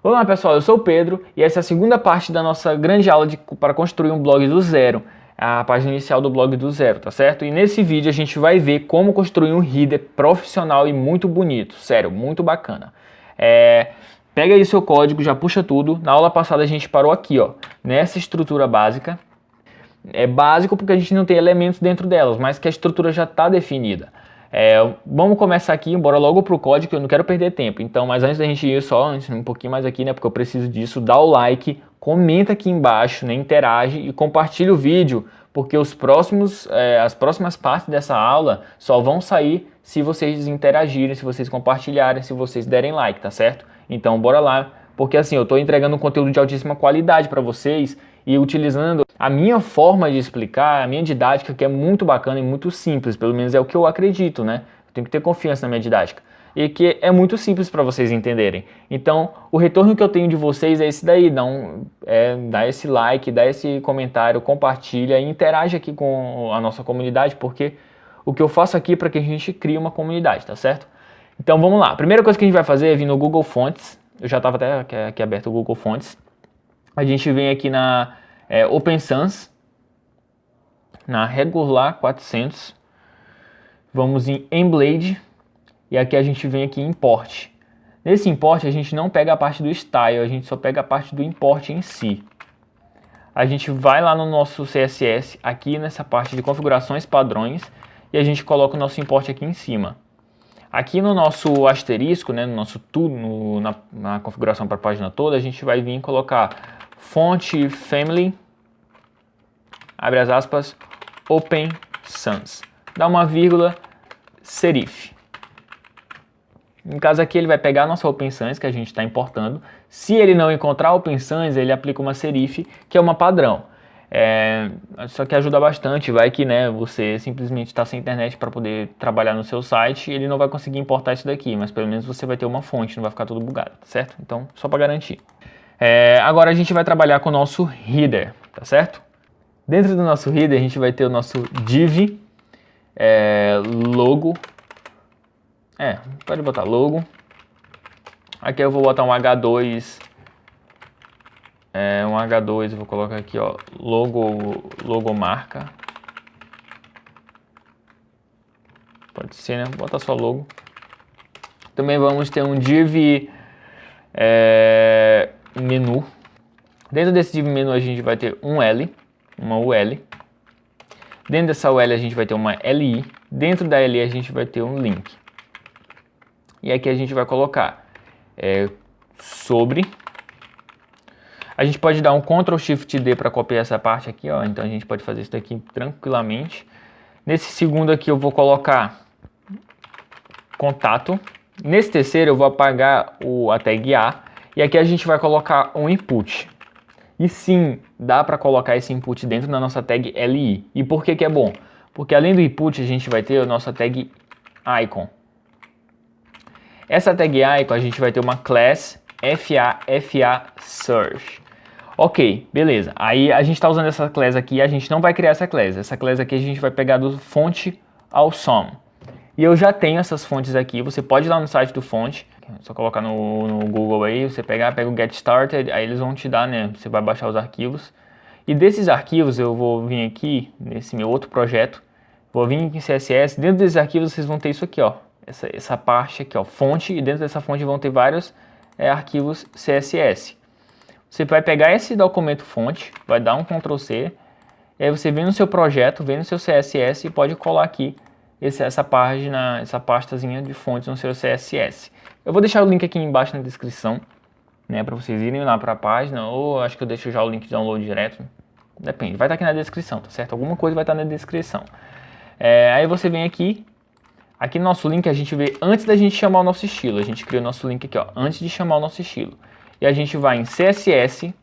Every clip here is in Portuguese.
Olá pessoal, eu sou o Pedro e essa é a segunda parte da nossa grande aula para construir um blog do zero, a página inicial do blog do zero, tá certo? E nesse vídeo a gente vai ver como construir um header profissional e muito bonito, sério, muito bacana. Pega aí seu código, já puxa tudo. Na aula passada a gente parou aqui, ó, nessa estrutura básica. É básico porque a gente não tem elementos dentro delas, mas que a estrutura já está definida. Vamos começar aqui, bora logo pro código, que eu não quero perder tempo. Então, mas antes da gente ir antes, um pouquinho mais aqui, né, porque eu preciso disso, dá o like, comenta aqui embaixo, né, interage e compartilha o vídeo, porque as próximas partes dessa aula só vão sair se vocês interagirem, se vocês compartilharem, se vocês derem like, tá certo? Então, bora lá, porque assim, eu estou entregando um conteúdo de altíssima qualidade para vocês e utilizando a minha forma de explicar, a minha didática, que é muito bacana e muito simples, pelo menos é o que eu acredito, né? Eu tenho que ter confiança na minha didática. E que é muito simples para vocês entenderem. Então, o retorno que eu tenho de vocês é esse daí, dá esse like, dá esse comentário, compartilha e interage aqui com a nossa comunidade, porque o que eu faço aqui é para que a gente crie uma comunidade, tá certo? Então vamos lá, a primeira coisa que a gente vai fazer é vir no Google Fonts, eu já estava até aqui aberto o Google Fonts. A gente vem aqui na Open Sans, na Regular 400, vamos em Emblade e aqui a gente vem aqui em Import. Nesse Import a gente não pega a parte do Style, a gente só pega a parte do Import em si. A gente vai lá no nosso CSS, aqui nessa parte de configurações padrões e a gente coloca o nosso Import aqui em cima. Aqui no nosso asterisco, né, no nosso tudo, na configuração para a página toda, a gente vai vir colocar Font Family, abre as aspas, Open Sans. Dá uma vírgula, serif. No caso aqui ele vai pegar a nossa Open Sans que a gente está importando. Se ele não encontrar Open Sans, ele aplica uma serif, que é uma padrão. Só que ajuda bastante, vai que você simplesmente está sem internet para poder trabalhar no seu site, ele não vai conseguir importar isso daqui, mas pelo menos você vai ter uma fonte, não vai ficar tudo bugado, certo? Então, só para garantir. Agora a gente vai trabalhar com o nosso header, tá certo? Dentro do nosso header a gente vai ter o nosso div, logo, pode botar logo. Aqui eu vou botar um H2, eu vou colocar aqui, ó, logomarca. Pode ser, né? Vou botar só logo. Também vamos ter um div menu. Dentro desse div menu a gente vai ter uma UL. Dentro dessa UL a gente vai ter uma LI. Dentro da LI a gente vai ter um link. E aqui a gente vai colocar sobre. A gente pode dar um Ctrl Shift D para copiar essa parte aqui, ó. Então a gente pode fazer isso daqui tranquilamente. Nesse segundo aqui eu vou colocar contato. Nesse terceiro eu vou apagar a tag A. E aqui a gente vai colocar um input. E sim, dá para colocar esse input dentro da nossa tag LI. E por que que é bom? Porque além do input a gente vai ter a nossa tag icon. Essa tag icon a gente vai ter uma class FA Search. Ok, beleza. Aí a gente está usando essa class aqui, a gente não vai criar essa class. Essa class aqui a gente vai pegar do Font Awesome. E eu já tenho essas fontes aqui, você pode ir lá no site do Font, é só colocar no Google aí, você pega o Get Started, aí eles vão te dar, né, você vai baixar os arquivos. E desses arquivos eu vou vir aqui, nesse meu outro projeto, vou vir aqui em CSS, dentro desses arquivos vocês vão ter isso aqui, ó, essa parte aqui, ó, fonte, e dentro dessa fonte vão ter vários arquivos CSS. Você vai pegar esse documento fonte, vai dar um Ctrl C, e aí você vem no seu projeto, vem no seu CSS e pode colar aqui essa página, essa pastazinha de fontes no seu CSS. Eu vou deixar o link aqui embaixo na descrição, né, para vocês irem lá para a página, ou acho que eu deixo já o link de download direto, depende, vai estar aqui na descrição, tá certo? Alguma coisa vai estar na descrição. Aí você vem aqui no nosso link a gente vê antes da gente chamar o nosso estilo, a gente cria o nosso link aqui, ó, antes de chamar o nosso estilo. E a gente vai em CSS,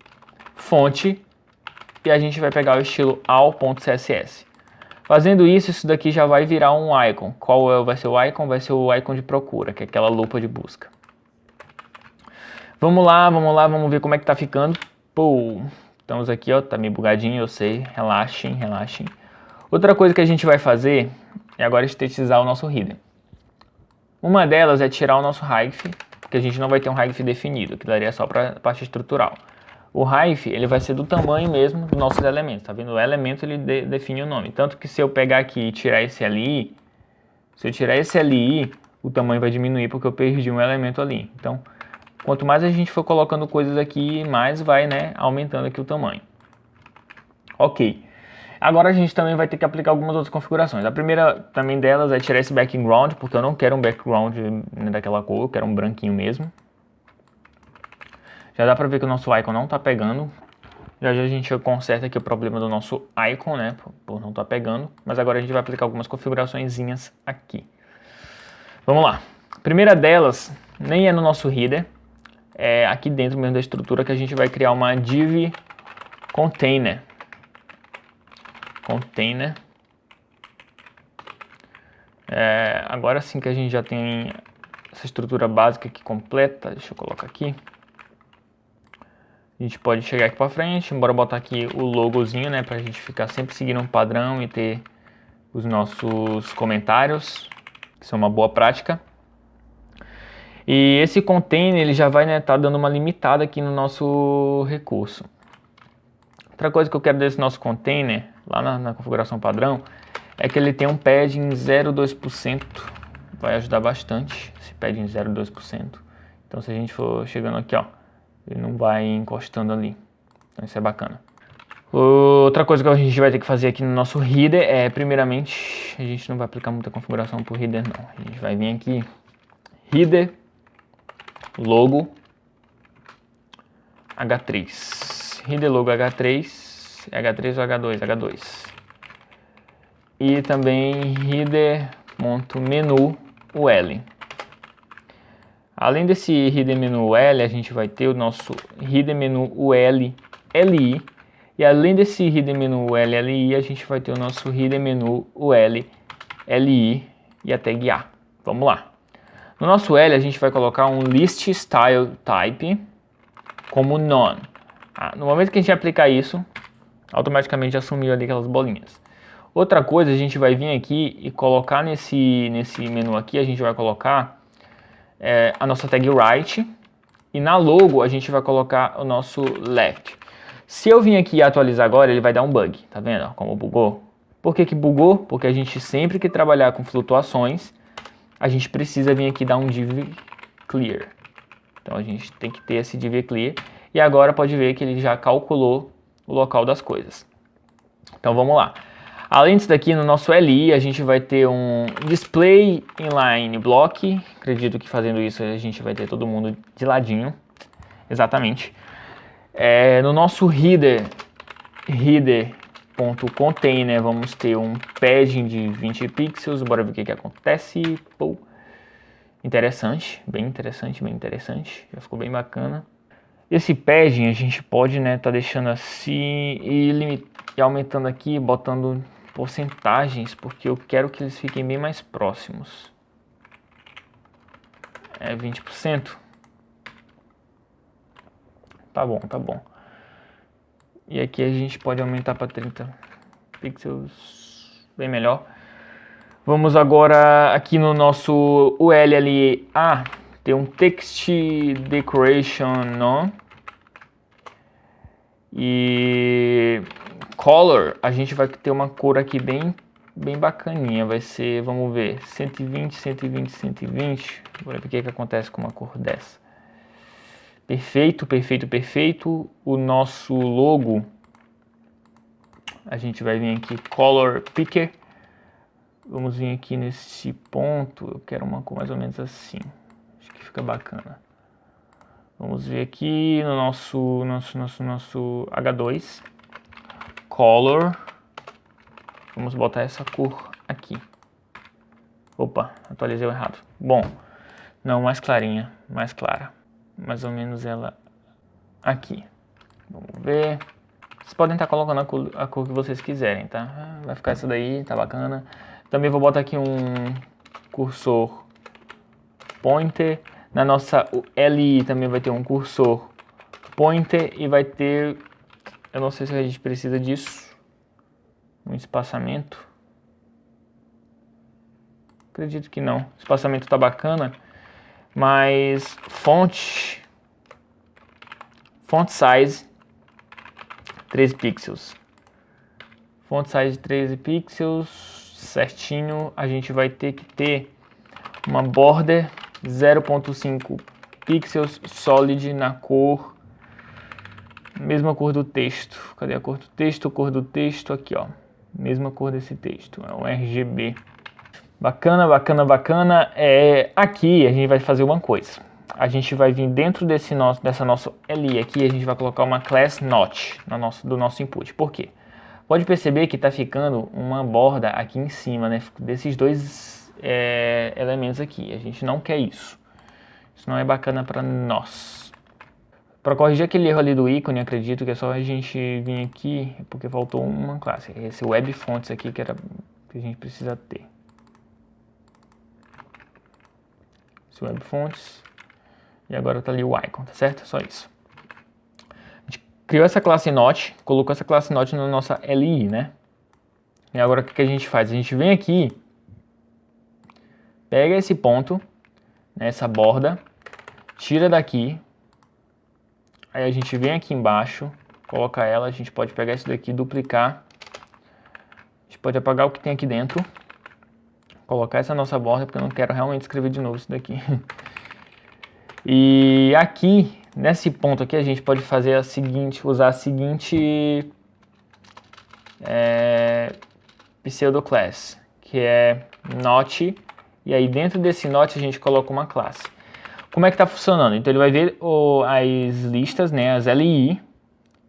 fonte, e a gente vai pegar o estilo all.css. Fazendo isso, isso daqui já vai virar um icon. Qual vai ser o icon? Vai ser o icon de procura, que é aquela lupa de busca. Vamos lá, vamos ver como é que tá ficando. Pô, estamos aqui, ó, tá meio bugadinho, eu sei, relaxem. Outra coisa que a gente vai fazer é agora estetizar o nosso header. Uma delas é tirar o nosso height porque a gente não vai ter um height definido, que daria só para a parte estrutural. O height, ele vai ser do tamanho mesmo dos nossos elementos, tá vendo? O elemento, ele define o nome. Tanto que se eu pegar aqui e tirar esse LI, se eu tirar esse LI, o tamanho vai diminuir porque eu perdi um elemento ali. Então, quanto mais a gente for colocando coisas aqui, mais vai, né, aumentando aqui o tamanho. Ok. Agora a gente também vai ter que aplicar algumas outras configurações. A primeira também delas é tirar esse background, porque eu não quero um background, né, daquela cor, eu quero um branquinho mesmo. Já dá pra ver que o nosso icon não tá pegando. Já já a gente conserta aqui o problema do nosso icon, né, por não estar pegando. Mas agora a gente vai aplicar algumas configuraçõezinhas aqui. Vamos lá. A primeira delas nem é no nosso header, é aqui dentro mesmo da estrutura que a gente vai criar uma div container. Agora sim que a gente já tem essa estrutura básica aqui completa, deixa eu colocar aqui. A gente pode chegar aqui para frente, bora botar aqui o logozinho, né, para a gente ficar sempre seguindo um padrão e ter os nossos comentários, que são uma boa prática. E esse container ele já vai, né, tá dando uma limitada aqui no nosso recurso. Outra coisa que eu quero desse nosso container, lá na configuração padrão, é que ele tem um padding 0,2%, vai ajudar bastante esse padding 0,2%. Então se a gente for chegando aqui, ó, ele não vai encostando ali, então isso é bacana. Outra coisa que a gente vai ter que fazer aqui no nosso header é, primeiramente, a gente não vai aplicar muita configuração para o header não, a gente vai vir aqui, header, logo, H3, header logo H3 ou H2, H2. E também header.menu UL. Além desse header menu UL, a gente vai ter o nosso header menu UL LI. E além desse header menu UL LI, a gente vai ter o nosso header menu UL LI e a tag A. Vamos lá. No nosso L, a gente vai colocar um list style type como none. No momento que a gente aplicar isso, automaticamente já sumiu ali aquelas bolinhas. Outra coisa, a gente vai vir aqui e colocar nesse menu aqui, a gente vai colocar a nossa tag right, e na logo a gente vai colocar o nosso left. Se eu vir aqui e atualizar agora, ele vai dar um bug, tá vendo como bugou? Por que bugou? Porque a gente sempre que trabalhar com flutuações, a gente precisa vir aqui dar um div clear. Então a gente tem que ter esse div clear, e agora pode ver que ele já calculou o local das coisas. Então vamos lá. Além disso daqui, no nosso LI, a gente vai ter um display inline block. Acredito que fazendo isso a gente vai ter todo mundo de ladinho. Exatamente. No nosso header.container, vamos ter um padding de 20 pixels. Bora ver o que acontece. Pô. Interessante, bem interessante, bem interessante. Já ficou bem bacana. Esse padding a gente pode, né, tá deixando assim e aumentando aqui, botando porcentagens, porque eu quero que eles fiquem bem mais próximos. 20%. Tá bom, tá bom. E aqui a gente pode aumentar para 30 pixels, bem melhor. Vamos agora aqui no nosso ULLA, ter um text decoration none. E color, a gente vai ter uma cor aqui bem bacaninha, vai ser, vamos ver, 120, 120, 120, bora ver o que acontece com uma cor dessa. Perfeito, perfeito, perfeito. O nosso logo, a gente vai vir aqui, color picker, vamos vir aqui nesse ponto, eu quero uma cor mais ou menos assim, acho que fica bacana. Vamos ver aqui no nosso H2, color, vamos botar essa cor aqui. Opa, atualizei o errado. Bom, não, mais clarinha, mais clara. Mais ou menos ela aqui. Vamos ver. Vocês podem estar colocando a cor que vocês quiserem, tá? Vai ficar essa daí, tá bacana. Também vou botar aqui um cursor pointer. Na nossa LI também vai ter um cursor pointer e vai ter, eu não sei se a gente precisa disso, um espaçamento. Acredito que não. O espaçamento tá bacana. mais font size 13 pixels. Font size 13 pixels, certinho. A gente vai ter que ter uma border 0.5 pixels solid na cor, mesma cor do texto. Cadê a cor do texto? A cor do texto aqui, ó. Mesma cor desse texto, é um RGB. Bacana, bacana, bacana. Aqui a gente vai fazer uma coisa. A gente vai vir dentro dessa nossa LI aqui, a gente vai colocar uma class not do nosso input. Por quê? Pode perceber que está ficando uma borda aqui em cima, né? Desses dois elementos aqui. A gente não quer isso. Isso não é bacana para nós. Para corrigir aquele erro ali do ícone, acredito que é só a gente vir aqui, porque faltou uma classe. Esse web fonts aqui que a gente precisa ter. Esse web fonts. E agora tá ali o icon, tá certo? Só isso. A gente criou essa classe not, colocou essa classe not na nossa LI, né? E agora o que a gente faz? A gente vem aqui, pega esse ponto, né, essa borda, tira daqui. Aí a gente vem aqui embaixo, coloca ela, a gente pode pegar isso daqui, duplicar. A gente pode apagar o que tem aqui dentro. Colocar essa nossa borda, porque eu não quero realmente escrever de novo isso daqui. E aqui, nesse ponto aqui, a gente pode fazer usar a seguinte pseudo class, que é not, e aí dentro desse not a gente coloca uma classe. Como é que está funcionando? Então ele vai ver as listas, né, as LI,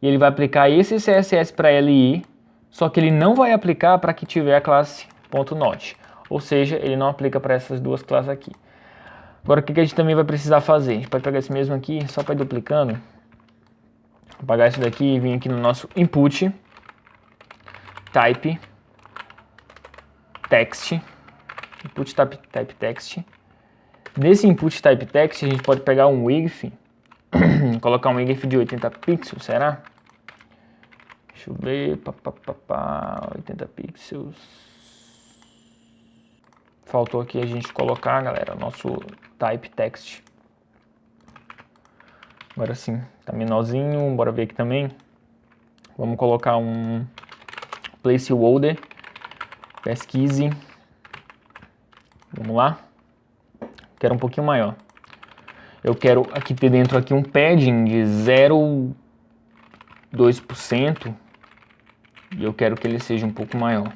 e ele vai aplicar esse CSS para LI, só que ele não vai aplicar para que tiver a classe .not, ou seja, ele não aplica para essas duas classes aqui. Agora o que a gente também vai precisar fazer? A gente pode pegar esse mesmo aqui, só para ir duplicando, apagar isso daqui e vir aqui no nosso input, type text, input type text. Nesse input type text a gente pode pegar um width, colocar um width de 80 pixels, será? Deixa eu ver, 80 pixels. Faltou aqui a gente colocar, galera, o nosso type text. Agora sim, tá menorzinho, bora ver aqui também. Vamos colocar um placeholder, pesquise. Vamos lá. Quero um pouquinho maior. Eu quero aqui ter dentro aqui um padding de 0,2%. E eu quero que ele seja um pouco maior.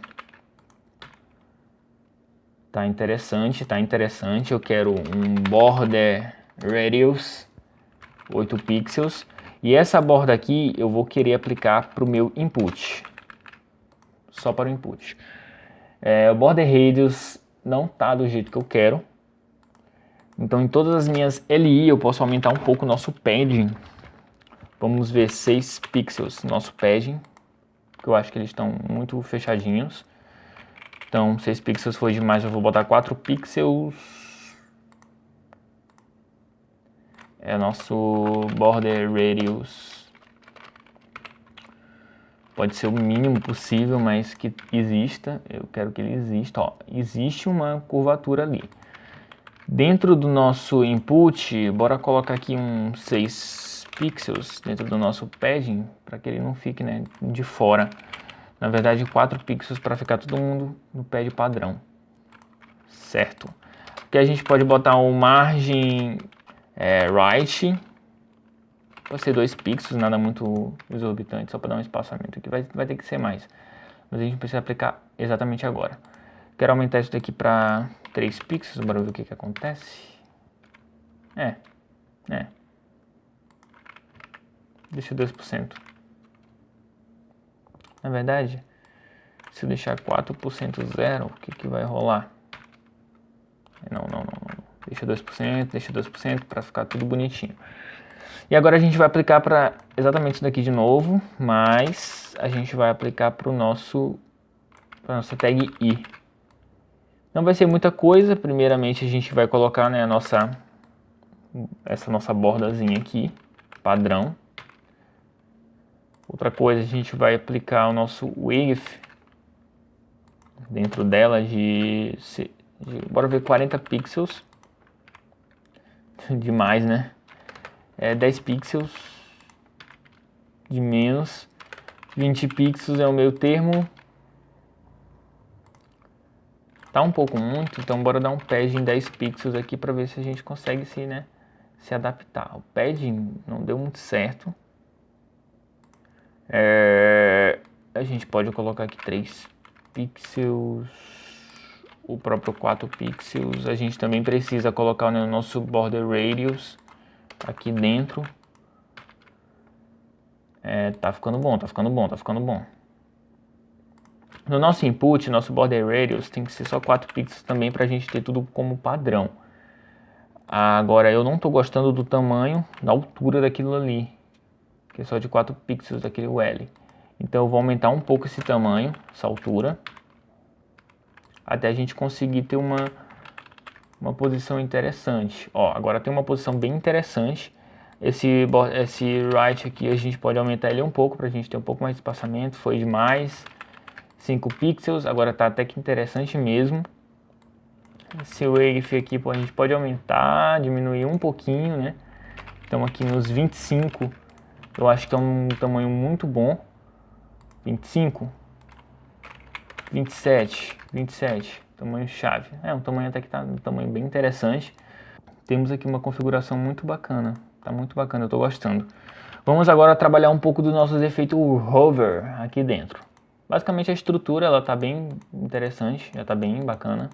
Tá interessante, tá interessante. Eu quero um border radius 8 pixels. E essa borda aqui eu vou querer aplicar para o meu input. Só para o input. O border radius não tá do jeito que eu quero. Então em todas as minhas LI eu posso aumentar um pouco o nosso padding. Vamos ver 6 pixels nosso padding. Porque eu acho que eles estão muito fechadinhos. Então 6 pixels foi demais, eu vou botar 4 pixels. É nosso border radius. Pode ser o mínimo possível, mas que exista. Eu quero que ele exista. Ó, existe uma curvatura ali. Dentro do nosso input, bora colocar aqui uns 6 pixels dentro do nosso padding, para que ele não fique, né, de fora. Na verdade, 4 pixels para ficar todo mundo no pad padrão. Certo. Aqui a gente pode botar um margem right. Pode ser 2 pixels, nada muito exorbitante, só para dar um espaçamento aqui. Vai ter que ser mais. Mas a gente precisa aplicar exatamente agora. Quero aumentar isso daqui para 3 pixels, bora ver o que acontece. Deixa 2%. Na verdade, se eu deixar 4% zero, o que vai rolar? Não. Deixa 2% para ficar tudo bonitinho. E agora a gente vai aplicar para exatamente isso daqui de novo, mas a gente vai aplicar para nossa tag i. Não vai ser muita coisa. Primeiramente a gente vai colocar, né, essa nossa bordazinha aqui, padrão. Outra coisa, a gente vai aplicar o nosso width dentro dela bora ver 40 pixels. demais, né? 10 pixels de menos. 20 pixels é o meio termo. Tá um pouco muito, então bora dar um pad em 10 pixels aqui para ver se a gente consegue se adaptar. O pad não deu muito certo. A gente pode colocar aqui 3 pixels, o próprio 4 pixels. A gente também precisa colocar no nosso border radius aqui dentro. Tá ficando bom, tá ficando bom, tá ficando bom. No nosso input, nosso border radius tem que ser só 4 pixels também para a gente ter tudo como padrão. Agora eu não estou gostando do tamanho, da altura daquilo ali, que é só de 4 pixels daquele L. Então eu vou aumentar um pouco esse tamanho, essa altura, até a gente conseguir ter uma posição interessante. Ó, agora tem uma posição bem interessante. Esse right aqui a gente pode aumentar ele um pouco para a gente ter um pouco mais de espaçamento. Foi demais. 5 pixels, agora tá até que interessante mesmo. Esse wave aqui a gente pode aumentar, diminuir um pouquinho, né? Estamos aqui nos 25, eu acho que é um tamanho muito bom. 25, 27, tamanho chave. Um tamanho até que tá um tamanho bem interessante. Temos aqui uma configuração muito bacana, tá muito bacana, eu tô gostando. Vamos agora trabalhar um pouco dos nossos efeitos hover aqui dentro. Basicamente a estrutura ela tá bem interessante, já tá bem bacana.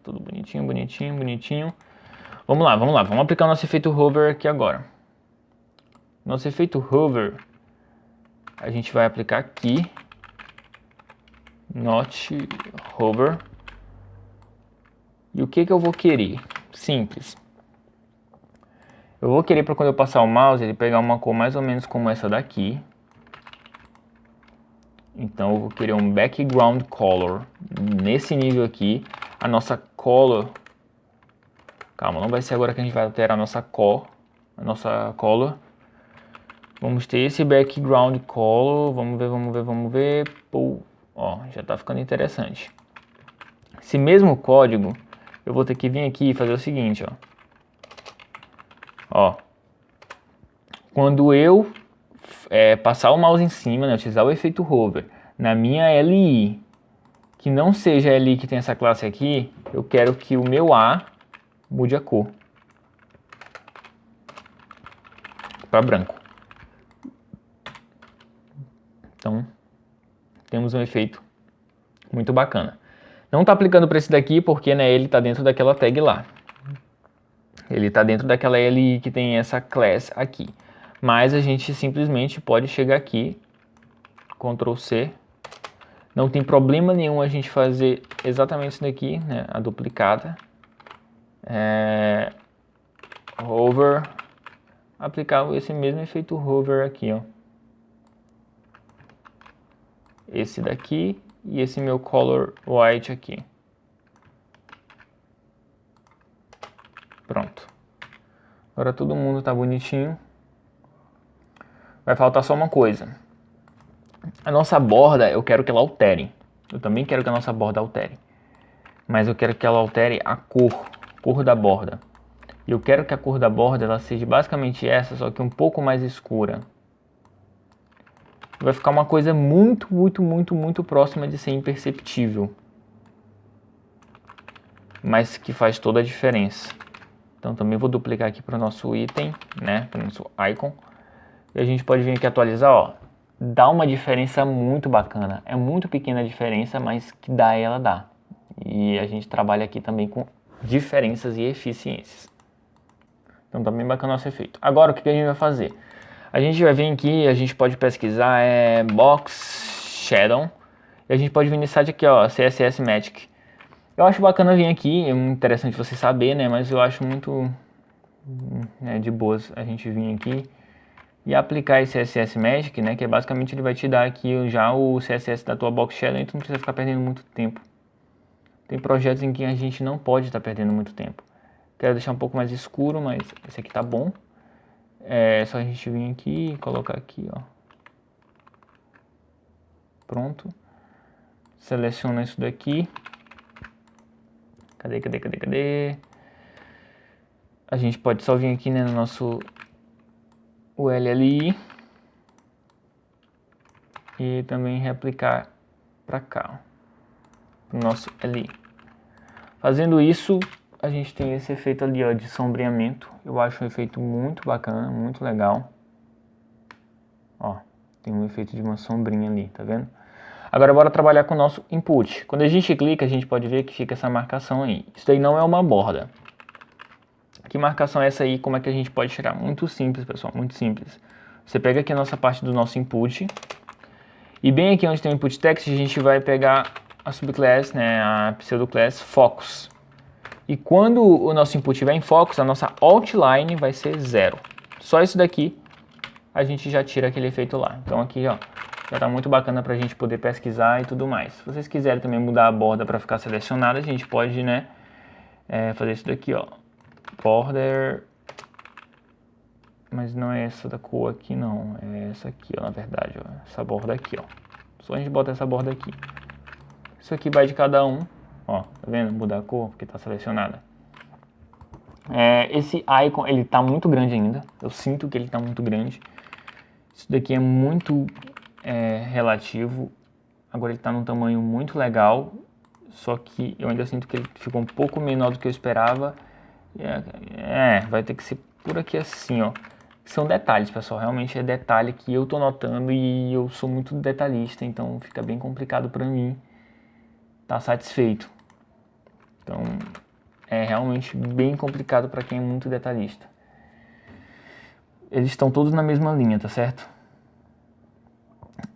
Tudo bonitinho, bonitinho, bonitinho. Vamos lá, vamos aplicar o nosso efeito hover aqui agora. Nosso efeito hover, a gente vai aplicar aqui. Not hover. E o que eu vou querer? Simples. Eu vou querer para quando eu passar o mouse, ele pegar uma cor mais ou menos como essa daqui. Então eu vou querer um background color nesse nível aqui. A nossa color, calma, não vai ser agora que a gente vai alterar a nossa color. Vamos ter esse background color, vamos ver. Pô, ó, já tá ficando interessante. Esse mesmo código, eu vou ter que vir aqui e fazer o seguinte, ó. Quando eu passar o mouse em cima, né, utilizar o efeito hover na minha LI, que não seja a LI que tem essa classe aqui, eu quero que o meu A mude a cor para branco. Então, temos um efeito muito bacana. Não está aplicando para esse daqui porque ele está dentro daquela tag lá. Ele está dentro daquela LI que tem essa class aqui. Mas a gente simplesmente pode chegar aqui, Ctrl C. Não tem problema nenhum a gente fazer exatamente isso daqui, né, a duplicada. Hover. Aplicar esse mesmo efeito hover aqui, ó. Esse daqui e esse meu color white aqui. Pronto. Agora todo mundo tá bonitinho. Vai faltar só uma coisa. A nossa borda, eu quero que ela altere. Eu também quero que a nossa borda altere. Mas eu quero que ela altere a cor da borda. E eu quero que a cor da borda ela seja basicamente essa, só que um pouco mais escura. Vai ficar uma coisa muito, muito, muito, muito próxima de ser imperceptível. Mas que faz toda a diferença. Então também vou duplicar aqui para o nosso item, né, para o nosso icon. E a gente pode vir aqui atualizar, ó. Dá uma diferença muito bacana. É muito pequena a diferença, mas que ela dá. E a gente trabalha aqui também com diferenças e eficiências. Então tá bem bacana o nosso efeito. Agora o que a gente vai fazer? A gente vai vir aqui, a gente pode pesquisar Box Shadow. E a gente pode vir nesse site aqui, ó, CSS Magic. Eu acho bacana vir aqui, é muito interessante você saber, né? Mas eu acho muito de boas a gente vir aqui e aplicar esse CSS Magic, né? Que é basicamente ele vai te dar aqui já o CSS da tua Box Shadow, então não precisa ficar perdendo muito tempo. Tem projetos em que a gente não pode estar perdendo muito tempo. Quero deixar um pouco mais escuro, mas esse aqui tá bom. É só a gente vir aqui e colocar aqui, ó. Pronto. Seleciona isso daqui. Cadê? a gente pode só vir aqui, né, no nosso LLI e também reaplicar para cá, o nosso LI. Fazendo isso, a gente tem esse efeito ali, ó, de sombreamento. Eu acho um efeito muito bacana, muito legal. Ó, tem um efeito de uma sombrinha ali, tá vendo? Agora bora trabalhar com o nosso input. Quando a gente clica, a gente pode ver que fica essa marcação aí. Isso daí não é uma borda. Que marcação é essa aí? Como é que a gente pode tirar? Muito simples, pessoal, muito simples. Você pega aqui a nossa parte do nosso input. E bem aqui onde tem o input text, a gente vai pegar a subclass, né, a pseudoclass focus. E quando o nosso input estiver em focus, a nossa outline vai ser 0. Só isso daqui a gente já tira aquele efeito lá. Então aqui, ó, já tá muito bacana pra gente poder pesquisar e tudo mais. Se vocês quiserem também mudar a borda para ficar selecionada, a gente pode, né, fazer isso daqui, ó. Border, mas não é essa da cor aqui não, é essa aqui, ó, na verdade, ó, essa borda aqui, ó. Só a gente bota essa borda aqui. Isso aqui vai de cada um, ó, tá vendo? Mudar a cor porque tá selecionada. Esse icon, ele tá muito grande ainda, eu sinto que ele tá muito grande. Isso daqui é muito relativo, agora ele tá num tamanho muito legal, só que eu ainda sinto que ele ficou um pouco menor do que eu esperava. Vai ter que ser por aqui assim, ó. São detalhes, pessoal, realmente é detalhe que eu tô notando e eu sou muito detalhista, então fica bem complicado pra mim estar satisfeito. Então, é realmente bem complicado para quem é muito detalhista. Eles estão todos na mesma linha, tá certo?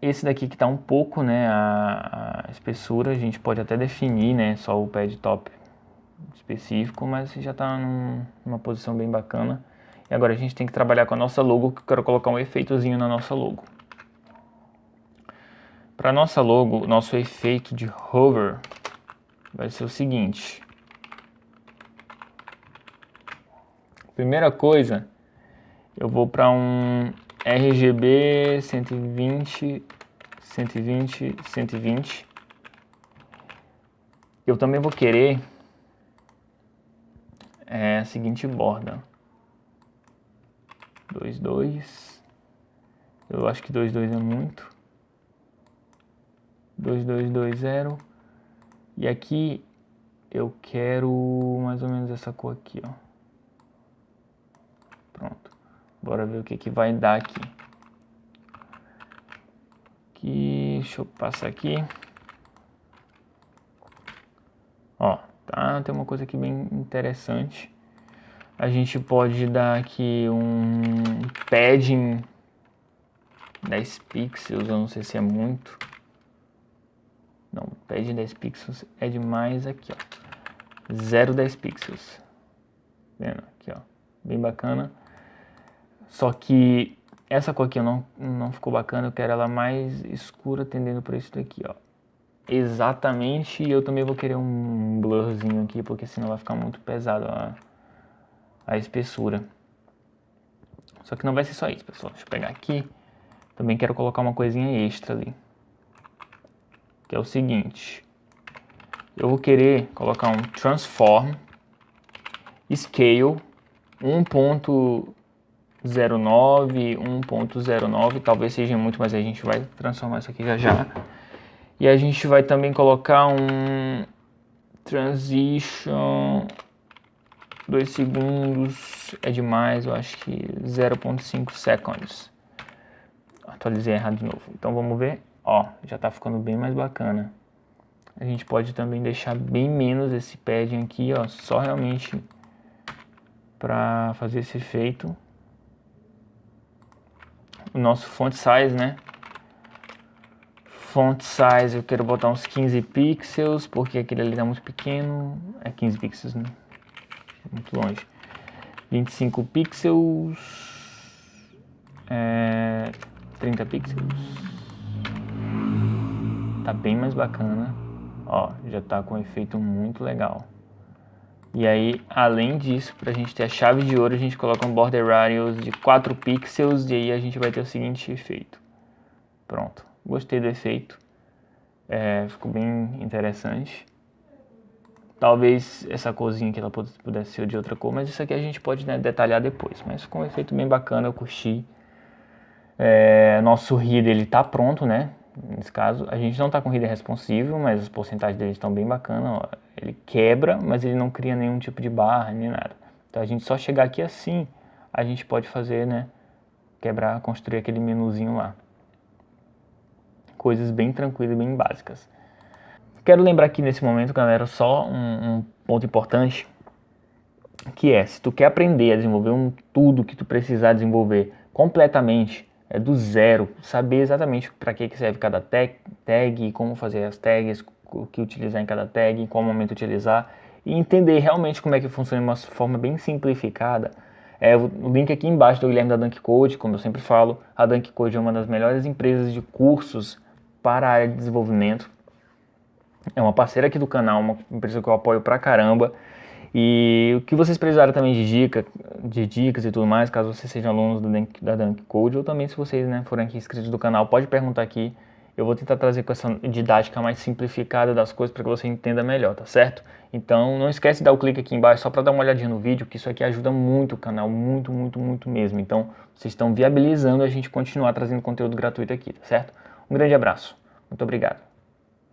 Esse daqui que tá um pouco, né, a espessura, a gente pode até definir, né, só o pad top específico, mas já tá numa posição bem bacana. E agora a gente tem que trabalhar com a nossa logo, que eu quero colocar um efeitozinho na nossa logo. Para nossa logo, nosso efeito de hover vai ser o seguinte. Primeira coisa, eu vou para um RGB 120, 120, 120. Eu também vou querer a seguinte borda. 22. Eu acho que 22 é muito. 2220. E aqui eu quero mais ou menos essa cor aqui, ó. Pronto. Bora ver o que vai dar aqui. Deixa eu passar aqui. Ó, tá? Tem uma coisa aqui bem interessante. A gente pode dar aqui um padding 10 pixels, eu não sei se é muito. Não, padding 10 pixels é demais aqui, ó. 0,10 pixels. Vendo? Aqui, ó. Bem bacana. Só que essa cor aqui não ficou bacana, eu quero ela mais escura, tendendo para isso daqui, ó. Exatamente, e eu também vou querer um blurzinho aqui, porque senão vai ficar muito pesado a espessura. Só que não vai ser só isso, pessoal. Deixa eu pegar aqui. Também quero colocar uma coisinha extra ali. Que é o seguinte. Eu vou querer colocar um transform scale 1.09, 1.09. Talvez seja muito, mas a gente vai transformar isso aqui já já. E a gente vai também colocar um transition 2 segundos, é demais, eu acho que 0.5 seconds. Atualizei errado de novo. Então vamos ver, ó, já tá ficando bem mais bacana. A gente pode também deixar bem menos esse padding aqui, ó, só realmente para fazer esse efeito. O nosso font size, né? Font size eu quero botar uns 15 pixels, porque aquele ali tá muito pequeno. É 15 pixels, né? Muito longe. 25 pixels. 30 pixels. Tá bem mais bacana. Ó, já tá com um efeito muito legal. E aí, além disso, pra gente ter a chave de ouro, a gente coloca um border radius de 4 pixels. E aí a gente vai ter o seguinte efeito. Pronto. Gostei do efeito. Ficou bem interessante. Talvez essa corzinha aqui ela pudesse ser de outra cor, mas isso aqui a gente pode, né, detalhar depois. Mas ficou um efeito bem bacana, eu curti. Nosso header ele tá pronto, né? Nesse caso, a gente não tá com header responsivo, mas as porcentagens dele estão bem bacanas. Ele quebra, mas ele não cria nenhum tipo de barra, nem nada. Então a gente só chegar aqui assim, a gente pode fazer, né? Quebrar, construir aquele menuzinho lá. Coisas bem tranquilas, bem básicas. Quero lembrar aqui nesse momento, galera, só um ponto importante, que é, se tu quer aprender a desenvolver tudo que tu precisar desenvolver completamente, do zero, saber exatamente para que serve cada tag, como fazer as tags, o que utilizar em cada tag, em qual momento utilizar, e entender realmente como é que funciona de uma forma bem simplificada. O link aqui embaixo do Guilherme da Dunk Code, como eu sempre falo, a Dunk Code é uma das melhores empresas de cursos para a área de desenvolvimento. É uma parceira aqui do canal, uma empresa que eu apoio pra caramba. E o que vocês precisarem também de dicas e tudo mais, caso vocês sejam alunos da Dunk Code, ou também se vocês, né, forem aqui inscritos do canal, pode perguntar aqui. Eu vou tentar trazer com essa didática mais simplificada das coisas para que você entenda melhor, tá certo? Então não esquece de dar o clique aqui embaixo só para dar uma olhadinha no vídeo, que isso aqui ajuda muito o canal, muito, muito, muito mesmo. Então vocês estão viabilizando a gente continuar trazendo conteúdo gratuito aqui, tá certo? Um grande abraço, muito obrigado.